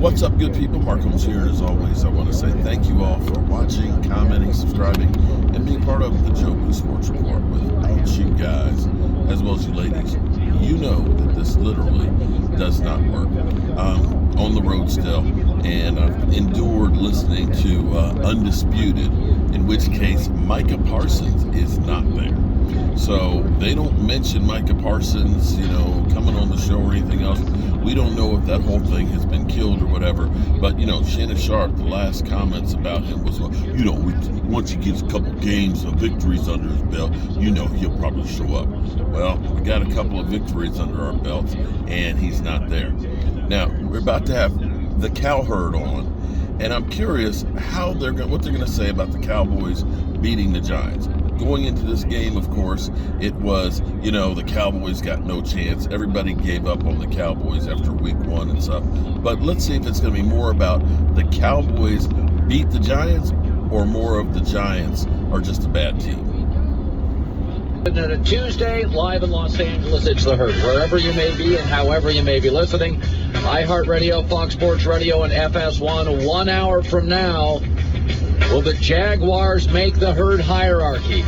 What's up, good people? Mark Holmes here, and as always, I want to say thank you all for watching, commenting, subscribing, and being part of the Joe Blue Sports Report. Without you guys, as well as you ladies, you know that this literally does not work. On the road still, and I've endured listening to Undisputed, in which case Micah Parsons is not there. So they don't mention Micah Parsons, coming on the show or anything else. We don't know if that whole thing has been killed or whatever. But, Shannon Sharp, the last comments about him was, once he gets a couple games of victories under his belt, he'll probably show up. Well, we got a couple of victories under our belts, and he's not there. Now, we're about to have the cow herd on, and I'm curious what they're going to say about the Cowboys beating the Giants. Going into this game, of course, it was, the Cowboys got no chance. Everybody gave up on the Cowboys after week 1 and stuff. But let's see if it's going to be more about the Cowboys beat the Giants or more of the Giants are just a bad team. And on a Tuesday, live in Los Angeles, it's The Herd. Wherever you may be and however you may be listening, iHeartRadio, Fox Sports Radio, and FS1, 1 hour from now, will the Jaguars make the Herd hierarchy?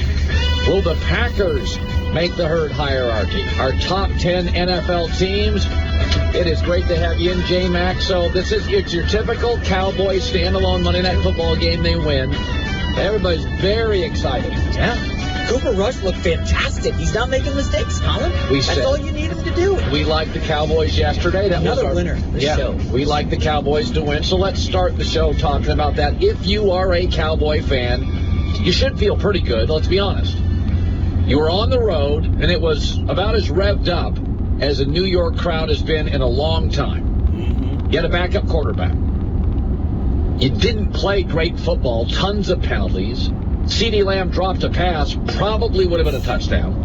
Will the Packers make the Herd hierarchy? Our top 10 NFL teams. It is great to have you in, J-Mac. So it's your typical Cowboys standalone Monday Night Football game. They win. Everybody's very excited. Yeah. Cooper Rush looked fantastic. He's not making mistakes, Colin. That's all you need him to do. We liked the Cowboys yesterday. That Another was our winner. Show. We like the Cowboys to win. So let's start the show talking about that. If you are a Cowboy fan, you should feel pretty good. Let's be honest. You were on the road, and it was about as revved up as a New York crowd has been in a long time. Mm-hmm. You had a backup quarterback. You didn't play great football. Tons of penalties. CeeDee Lamb dropped a pass, probably would have been a touchdown.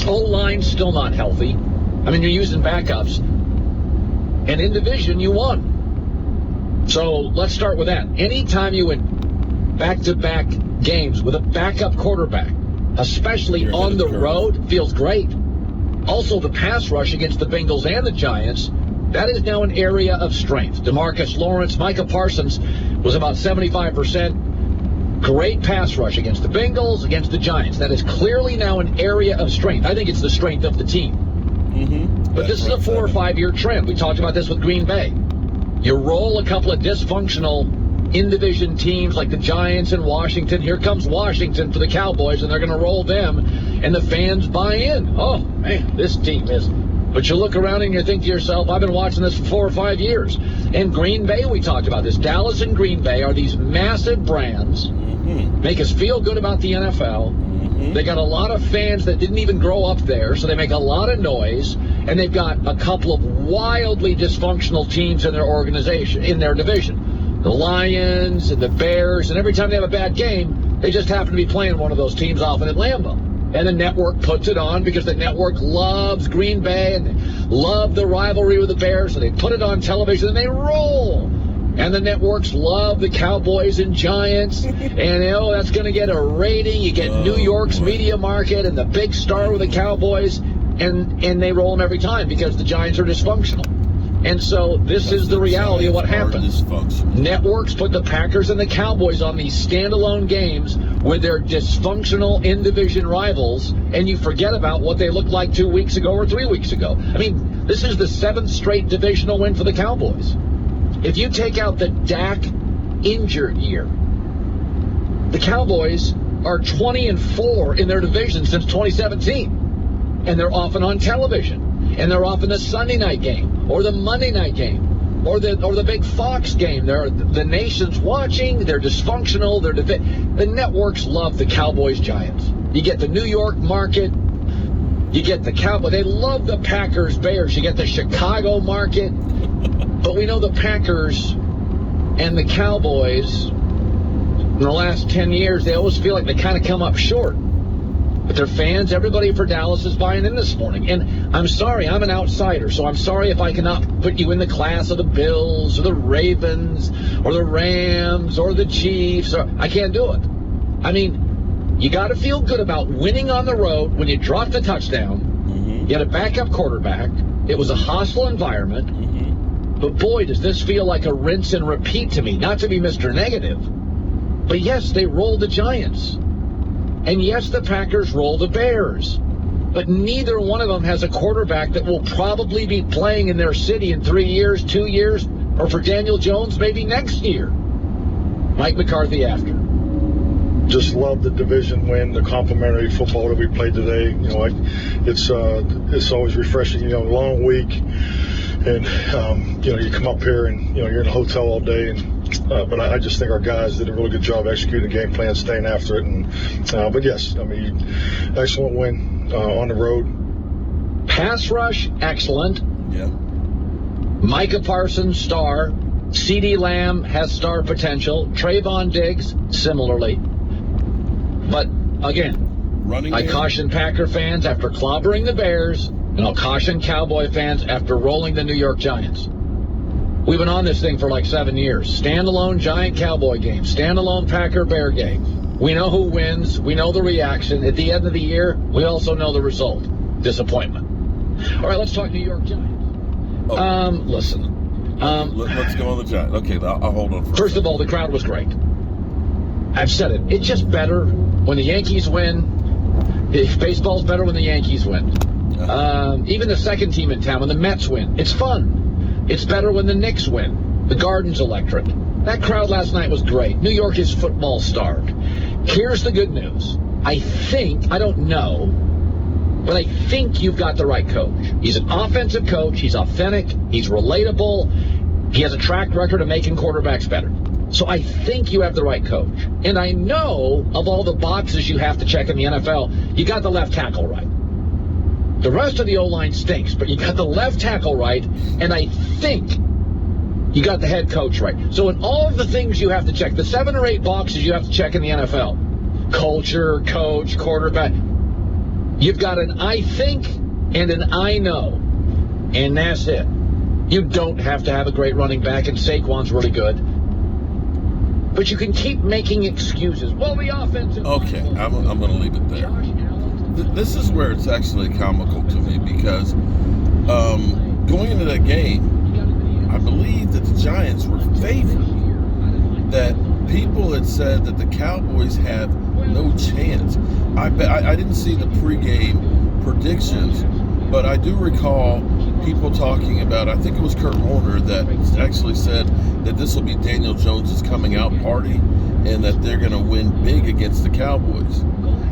O-line still not healthy. I mean, you're using backups. And in division, you won. So let's start with that. Anytime you win back-to-back games with a backup quarterback, especially on the road, feels great. Also, the pass rush against the Bengals and the Giants, that is now an area of strength. DeMarcus Lawrence, Micah Parsons was about 75%. Great pass rush against the Bengals, against the Giants. That is clearly now an area of strength. I think it's the strength of the team. Mm-hmm. But this is a 4 or 5 year trend. We talked about this with Green Bay. You roll a couple of dysfunctional in-division teams like the Giants and Washington. Here comes Washington for the Cowboys, and they're going to roll them, and the fans buy in. Oh, man, this team is... But you look around and you think to yourself, I've been watching this for 4 or 5 years. And Green Bay, we talked about this. Dallas and Green Bay are these massive brands. Mm-hmm. Make us feel good about the NFL. Mm-hmm. They got a lot of fans that didn't even grow up there, so they make a lot of noise. And they've got a couple of wildly dysfunctional teams in their organization, in their division. The Lions and the Bears, and every time they have a bad game, they just happen to be playing one of those teams often at Lambeau. And the network puts it on because the network loves Green Bay and they love the rivalry with the Bears, so they put it on television and they roll. And the networks love the Cowboys and Giants, and that's going to get a rating. You get New York's media market and the big star with the Cowboys, and they roll them every time because the Giants are dysfunctional. And so this is the reality of what happens. Networks put the Packers and the Cowboys on these standalone games with their dysfunctional in-division rivals, and you forget about what they looked like 2 weeks ago or 3 weeks ago. I mean, this is the 7th straight divisional win for the Cowboys. If you take out the Dak injured year, the Cowboys are 20-4 in their division since 2017, and they're often on television. And they're often the Sunday night game or the Monday night game or the big Fox game. The nation's watching. They're dysfunctional. The networks love the Cowboys Giants. You get the New York market. You get the Cowboys. They love the Packers Bears. You get the Chicago market. But we know the Packers and the Cowboys in the last 10 years, they always feel like they kind of come up short. But their fans, everybody for Dallas is buying in this morning. And I'm sorry, I'm an outsider, so I'm sorry if I cannot put you in the class of the Bills or the Ravens or the Rams or the Chiefs. I can't do it. I mean, you got to feel good about winning on the road when you dropped the touchdown. Mm-hmm. You had a backup quarterback. It was a hostile environment. Mm-hmm. But boy, does this feel like a rinse and repeat to me. Not to be Mr. Negative. But yes, they rolled the Giants. And yes, the Packers rolled the Bears. But neither one of them has a quarterback that will probably be playing in their city in 3 years, 2 years, or for Daniel Jones, maybe next year. Mike McCarthy after. Just love the division win, the complimentary football that we played today. It's always refreshing. Long week, and you come up here and you're in a hotel all day. But I just think our guys did a really good job executing the game plan, staying after it. But yes, excellent win on the road. Pass rush, excellent. Yeah. Micah Parsons, star. CeeDee Lamb has star potential. Trayvon Diggs, similarly. But, again, I caution Packer fans after clobbering the Bears, and I'll caution Cowboy fans after rolling the New York Giants. We've been on this thing for like 7 years. Standalone Giant-Cowboy game. Standalone Packer-Bear game. We know who wins. We know the reaction. At the end of the year, we also know the result. Disappointment. All right, let's talk New York Giants. Listen. Let's go on the Giants. Okay, I'll hold on First of all, the crowd was great. I've said it. It's just better when the Yankees win. Baseball's better when the Yankees win. Even the second team in town, when the Mets win. It's fun. It's better when the Knicks win. The Garden's electric. That crowd last night was great. New York is football starved. Here's the good news. I don't know, but I think you've got the right coach. He's an offensive coach. He's authentic. He's relatable. He has a track record of making quarterbacks better. So I think you have the right coach. And I know of all the boxes you have to check in the NFL, you got the left tackle right. The rest of the O-line stinks, but you got the left tackle right, and I think you got the head coach right. So in all of the things you have to check, the 7 or 8 boxes you have to check in the NFL, culture, coach, quarterback, you've got an I think and an I know, and that's it. You don't have to have a great running back, and Saquon's really good. But you can keep making excuses. Well, the offensive... Okay, I'm going to leave it there. This is where it's actually comical to me because going into that game, I believe that the Giants were favored. That people had said that the Cowboys have no chance. I didn't see the pregame predictions, but I do recall people talking about, I think it was Kurt Warner that actually said that this will be Daniel Jones' coming out party and that they're going to win big against the Cowboys.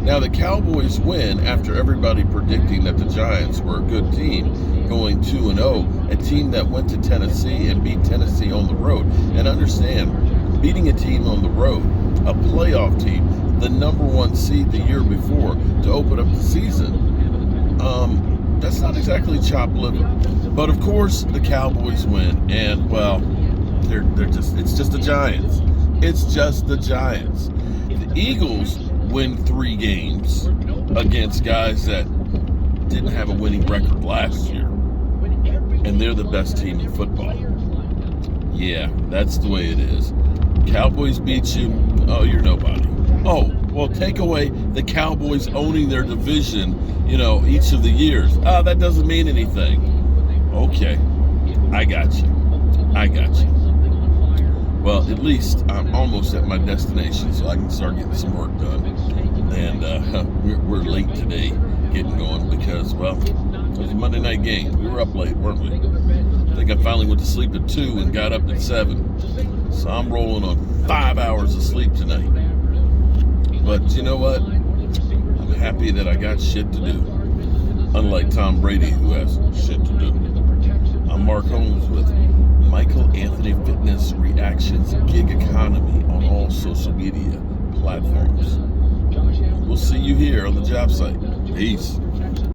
Now, the Cowboys win after everybody predicting that the Giants were a good team, going 2-0, a team that went to Tennessee and beat Tennessee on the road. And understand, beating a team on the road, a playoff team, the number 1 seed the year before to open up the season, that's not exactly chopped liver. But of course, the Cowboys win, and well, it's just the Giants. It's just the Giants. The Eagles win 3 games against guys that didn't have a winning record last year, and they're the best team in football. Yeah, that's the way it is. Cowboys beat you, oh, you're nobody. Oh, well, take away the Cowboys owning their division, each of the years. That doesn't mean anything. Okay, I got you. Well, at least I'm almost at my destination, so I can start getting some work done. And we're late today getting going because, well, it was a Monday night game. We were up late, weren't we? I think I finally went to sleep at 2 and got up at 7. So I'm rolling on 5 hours of sleep tonight. But you know what? I'm happy that I got shit to do. Unlike Tom Brady, who has shit to do. I'm Mark Holmes with Michael Anthony Fitness Reactions Gig Economy on all social media platforms. We'll see you here on the job site. Peace.